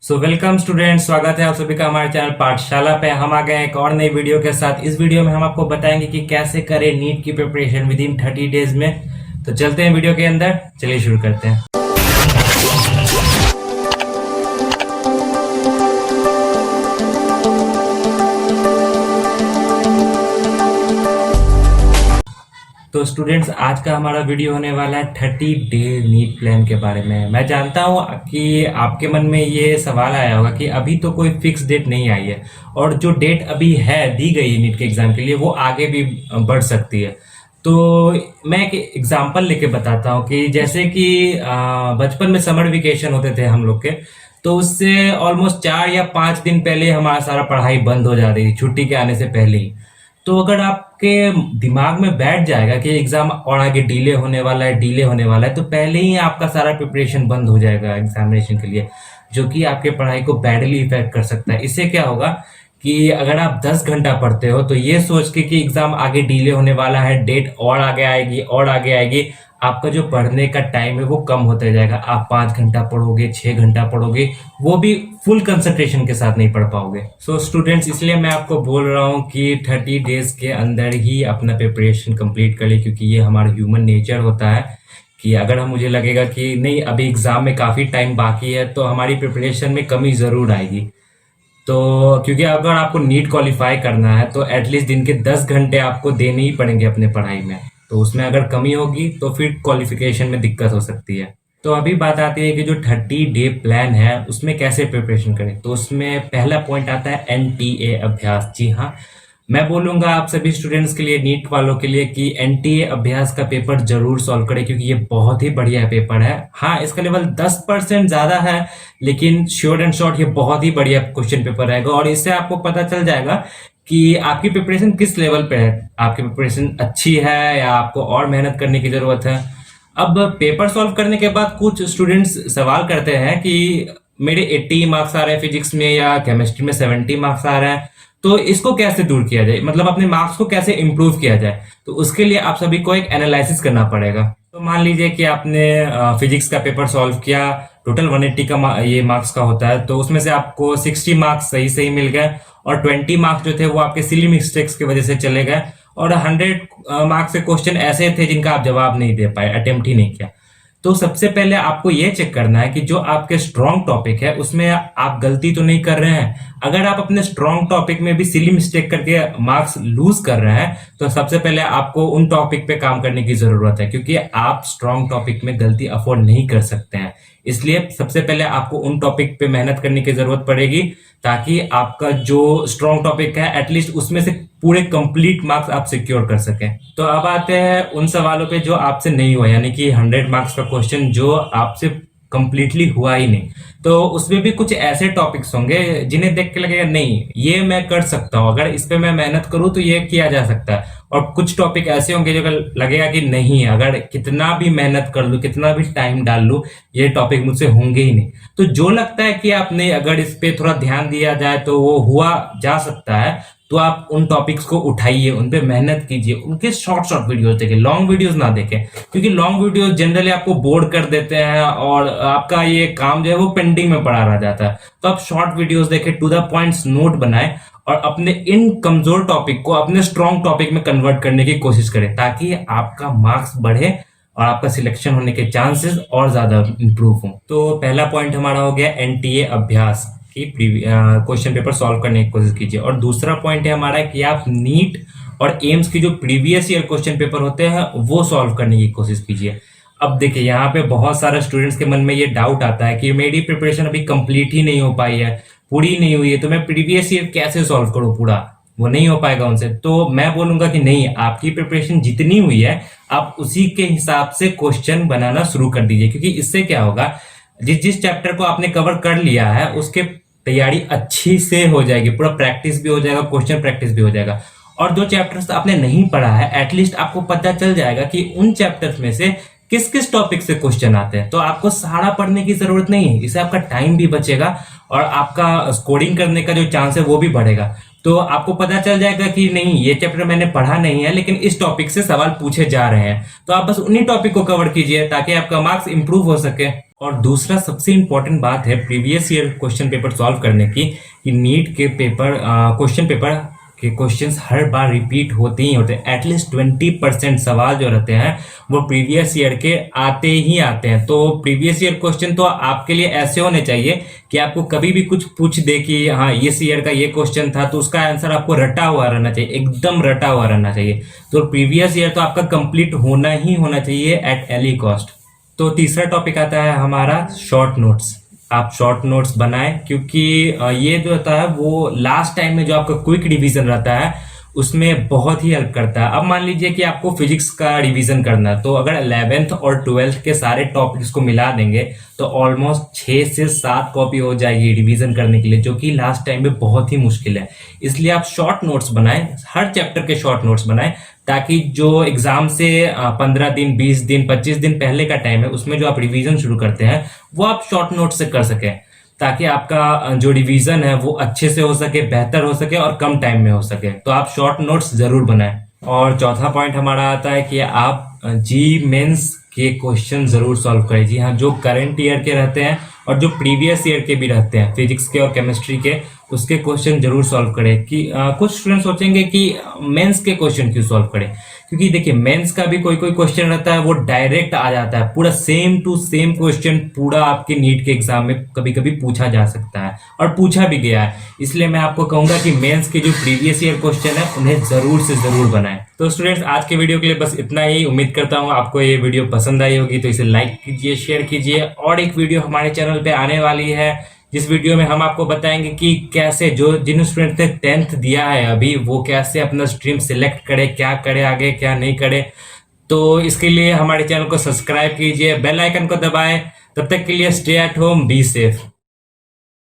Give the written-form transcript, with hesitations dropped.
So welcome student, स्वागत है आप सभी का हमारे चैनल पाठशाला पे। हम आ गए हैं एक और नई वीडियो के साथ। इस वीडियो में हम आपको बताएंगे कि कैसे करें नीट की प्रिपरेशन विद इन 30 डेज में। तो चलते हैं वीडियो के अंदर, चलिए शुरू करते हैं। तो स्टूडेंट्स, आज का हमारा वीडियो होने वाला है 30 डे नीट प्लान के बारे में। मैं जानता हूँ कि आपके मन में ये सवाल आया होगा कि अभी तो कोई फिक्स डेट नहीं आई है और जो डेट अभी है दी गई है नीट के एग्जाम के लिए वो आगे भी बढ़ सकती है। तो मैं एक एग्जांपल लेके बताता हूँ कि जैसे कि बचपन में समर वेकेशन होते थे हम लोग के, तो उससे ऑलमोस्ट 4 या 5 दिन पहले हमारा सारा पढ़ाई बंद हो जाती थी, छुट्टी के आने से पहले ही। तो अगर आपके दिमाग में बैठ जाएगा कि एग्जाम और आगे डिले होने वाला है, डिले होने वाला है, तो पहले ही आपका सारा प्रिपरेशन बंद हो जाएगा एग्जामिनेशन के लिए, जो कि आपके पढ़ाई को बैडली इफेक्ट कर सकता है। इससे क्या होगा कि अगर आप 10 घंटा पढ़ते हो तो ये सोच के कि एग्जाम आगे डिले होने वाला है, डेट और आगे आएगी और आगे आएगी, आपका जो पढ़ने का टाइम है वो कम होता जाएगा। आप 5 घंटा पढ़ोगे, 6 घंटा पढ़ोगे, वो भी फुल कंसंट्रेशन के साथ नहीं पढ़ पाओगे। सो स्टूडेंट्स, इसलिए मैं आपको बोल रहा हूँ कि 30 डेज के अंदर ही अपना प्रिपरेशन कंप्लीट कर ले, क्योंकि ये हमारा ह्यूमन नेचर होता है कि अगर हम मुझे लगेगा कि नहीं अभी एग्जाम में काफ़ी टाइम बाकी है तो हमारी प्रिपरेशन में कमी ज़रूर आएगी। तो क्योंकि अगर आपको नीट क्वालिफाई करना है तो एटलीस्ट दिन के 10 घंटे आपको देने ही पड़ेंगे अपने पढ़ाई में। तो उसमें अगर कमी होगी तो फिर क्वालिफिकेशन में दिक्कत हो सकती है। तो अभी बात आती है कि जो 30 डे प्लान है उसमें कैसे प्रिपरेशन करें। तो उसमें पहला पॉइंट आता है एनटीए अभ्यास। जी हाँ, मैं बोलूंगा आप सभी स्टूडेंट्स के लिए, नीट वालों के लिए, कि एनटीए अभ्यास का पेपर जरूर सॉल्व करें, क्योंकि ये बहुत ही बढ़िया पेपर है। हाँ, इसका लेवल 10% ज्यादा है, लेकिन श्योर एंड शॉर्ट ये बहुत ही बढ़िया क्वेश्चन पेपर रहेगा और इससे आपको पता चल जाएगा कि आपकी प्रिपरेशन किस लेवल पे है। आपकी प्रिपरेशन अच्छी है या आपको और मेहनत करने की जरूरत है। अब पेपर सॉल्व करने के बाद कुछ स्टूडेंट्स सवाल करते हैं कि मेरे 80 मार्क्स आ रहे हैं फिजिक्स में या केमिस्ट्री में 70 मार्क्स आ रहे हैं, तो इसको कैसे दूर किया जाए, मतलब अपने मार्क्स को कैसे इंप्रूव किया जाए। तो उसके लिए आप सभी को एक एनालिसिस करना पड़ेगा। तो मान लीजिए कि आपने फिजिक्स का पेपर सॉल्व किया, टोटल 180 का ये मार्क्स का होता है, तो उसमें से आपको 60 मार्क्स सही सही मिल गए और 20 मार्क्स जो थे वो आपके सिली मिस्टेक्स की वजह से चले गए और 100 मार्क्स के क्वेश्चन ऐसे थे जिनका आप जवाब नहीं दे पाए, अटेम्प्ट ही नहीं किया। तो सबसे पहले आपको ये चेक करना है कि जो आपके स्ट्रॉन्ग टॉपिक है उसमें आप गलती तो नहीं कर रहे हैं। अगर आप अपने स्ट्रॉन्ग टॉपिक में भी सिली मिस्टेक करके मार्क्स लूज कर रहे हैं तो सबसे पहले आपको उन टॉपिक पे काम करने की जरूरत है, क्योंकि आप स्ट्रॉन्ग टॉपिक में गलती अफोर्ड नहीं कर सकते हैं। इसलिए सबसे पहले आपको उन टॉपिक पे मेहनत करने की जरूरत पड़ेगी, ताकि आपका जो स्ट्रॉन्ग टॉपिक है एटलीस्ट उसमें से पूरे कंप्लीट मार्क्स आप सिक्योर कर सकें। तो अब आते हैं उन सवालों पे जो आपसे नहीं हुआ, यानी कि 100 मार्क्स का क्वेश्चन जो आपसे कंप्लीटली हुआ ही नहीं। तो उसमें भी कुछ ऐसे टॉपिक्स होंगे जिन्हें देख के लगेगा नहीं ये मैं कर सकता हूँ, अगर इस पे मैं मेहनत करूँ तो ये किया जा सकता है। और कुछ टॉपिक ऐसे होंगे जो लगेगा कि नहीं, अगर कितना भी मेहनत कर लूँ, कितना भी टाइम डाल लूँ, ये टॉपिक मुझसे होंगे ही नहीं। तो जो लगता है कि आपने अगर इस पे थोड़ा ध्यान दिया जाए तो वो हुआ जा सकता है, तो आप उन टॉपिक्स को उठाइए, उन पे मेहनत कीजिए, उनके शॉर्ट शॉर्ट वीडियोस देखें, लॉन्ग वीडियोस ना देखें, क्योंकि लॉन्ग वीडियोस जनरली आपको बोर कर देते हैं और आपका ये काम जो है वो पेंडिंग में पड़ा रह जाता है। तो आप शॉर्ट वीडियोस देखें, टू द पॉइंट्स नोट बनाएं और अपने इन कमजोर टॉपिक को अपने स्ट्रॉन्ग टॉपिक में कन्वर्ट करने की कोशिश करें, ताकि आपका मार्क्स बढ़े और आपका सिलेक्शन होने के चांसेस और ज्यादा इंप्रूव हो। तो पहला पॉइंट हमारा हो गया एनटीए अभ्यास की क्वेश्चन पेपर सॉल्व करने की कोशिश कीजिए। और दूसरा पॉइंट है हमारा कि आप नीट और एम्स की जो प्रीवियस ईयर क्वेश्चन पेपर होते हैं वो सॉल्व करने की कोशिश कीजिए। अब देखिए, यहाँ पे बहुत सारे स्टूडेंट्स के मन में ये डाउट आता है कि मेरी प्रिपरेशन अभी कंप्लीट ही नहीं हो पाई है, पूरी नहीं हुई है, तो मैं प्रीवियस ईयर कैसे सॉल्व करूँ पूरा, वो नहीं हो पाएगा उनसे। तो मैं बोलूंगा कि नहीं, आपकी प्रिपरेशन जितनी हुई है आप उसी के हिसाब से क्वेश्चन बनाना शुरू कर दीजिए, क्योंकि इससे क्या होगा, जिस जिस चैप्टर को आपने कवर कर लिया है उसके तैयारी अच्छी से हो जाएगी, पूरा प्रैक्टिस भी हो जाएगा, क्वेश्चन प्रैक्टिस भी हो जाएगा। और जो चैप्टर्स आपने नहीं पढ़ा है एटलीस्ट आपको पता चल जाएगा कि उन चैप्टर्स में से किस किस टॉपिक से क्वेश्चन आते हैं। तो आपको सारा पढ़ने की जरूरत नहीं है, इससे आपका टाइम भी बचेगा और आपका स्कोरिंग करने का जो चांस है वो भी बढ़ेगा। तो आपको पता चल जाएगा कि नहीं, ये चैप्टर मैंने पढ़ा नहीं है लेकिन इस टॉपिक से सवाल पूछे जा रहे हैं, तो आप बस उन्हीं टॉपिक को कवर कीजिए ताकि आपका मार्क्स इंप्रूव हो सके। और दूसरा सबसे इंपॉर्टेंट बात है previous year question paper solve करने की, कि नीट के पेपर क्वेश्चन पेपर के क्वेश्चंस हर बार रिपीट होते ही होते हैं। एटलीस्ट 20% सवाल जो रहते हैं वो प्रीवियस ईयर के आते ही आते हैं। तो प्रीवियस ईयर क्वेश्चन तो आपके लिए ऐसे होने चाहिए कि आपको कभी भी कुछ पूछ दे कि हाँ इस ईयर का ये क्वेश्चन था, तो उसका आंसर आपको रटा हुआ रहना चाहिए, एकदम रटा हुआ रहना चाहिए। तो प्रीवियस ईयर तो आपका कंप्लीट होना ही होना चाहिए एट एनी कॉस्ट। तो तीसरा टॉपिक आता है हमारा शॉर्ट नोट्स। आप शॉर्ट नोट्स बनाएं, क्योंकि ये जो होता है वो लास्ट टाइम में जो आपका क्विक रिवीजन रहता है उसमें बहुत ही हेल्प करता है। अब मान लीजिए कि आपको फिजिक्स का रिवीजन करना है, तो अगर 11th और 12th के सारे टॉपिक्स को मिला देंगे तो ऑलमोस्ट 6 से 7 कॉपी हो जाएगी रिवीजन करने के लिए, जो कि लास्ट टाइम में बहुत ही मुश्किल है। इसलिए आप शॉर्ट नोट्स बनाएं, हर चैप्टर के शॉर्ट नोट्स बनाएं, ताकि जो एग्जाम से 15 दिन 20 दिन 25 दिन पहले का टाइम है उसमें जो आप रिवीजन शुरू करते हैं वो आप शॉर्ट नोट से कर सकें, ताकि आपका जो रिवीजन है वो अच्छे से हो सके, बेहतर हो सके और कम टाइम में हो सके। तो आप शॉर्ट नोट्स जरूर बनाएं। और चौथा पॉइंट हमारा आता है कि आप जी मेंस के क्वेश्चन जरूर सॉल्व करें। जी हाँ, जो करंट ईयर के रहते हैं और जो प्रीवियस ईयर के भी रहते हैं, फिजिक्स के और केमिस्ट्री के, उसके क्वेश्चन जरूर सॉल्व करें। कि कुछ स्टूडेंट सोचेंगे कि मेंस के क्वेश्चन क्यों सॉल्व करें, क्योंकि देखिए मेंस का भी कोई कोई क्वेश्चन रहता है वो डायरेक्ट आ जाता है, पूरा सेम टू सेम क्वेश्चन पूरा आपके नीट के एग्जाम में कभी कभी पूछा जा सकता है और पूछा भी गया है। इसलिए मैं आपको कहूंगा कि मेंस के जो प्रीवियस ईयर क्वेश्चन है उन्हें जरूर से जरूर बनाएं। तो स्टूडेंट्स, आज के वीडियो के लिए बस इतना ही। उम्मीद करता हूँ आपको ये वीडियो पसंद आई होगी, तो इसे लाइक कीजिए, शेयर कीजिए। और एक वीडियो हमारे चैनल पे आने वाली है जिस वीडियो में हम आपको बताएंगे कि कैसे जो जिन स्टूडेंट ने 10th दिया है अभी, वो कैसे अपना स्ट्रीम सिलेक्ट करे, क्या करे आगे, क्या नहीं करे। तो इसके लिए हमारे चैनल को सब्सक्राइब कीजिए, बेल आइकन को दबाएं। तब तक के लिए stay at home, be safe.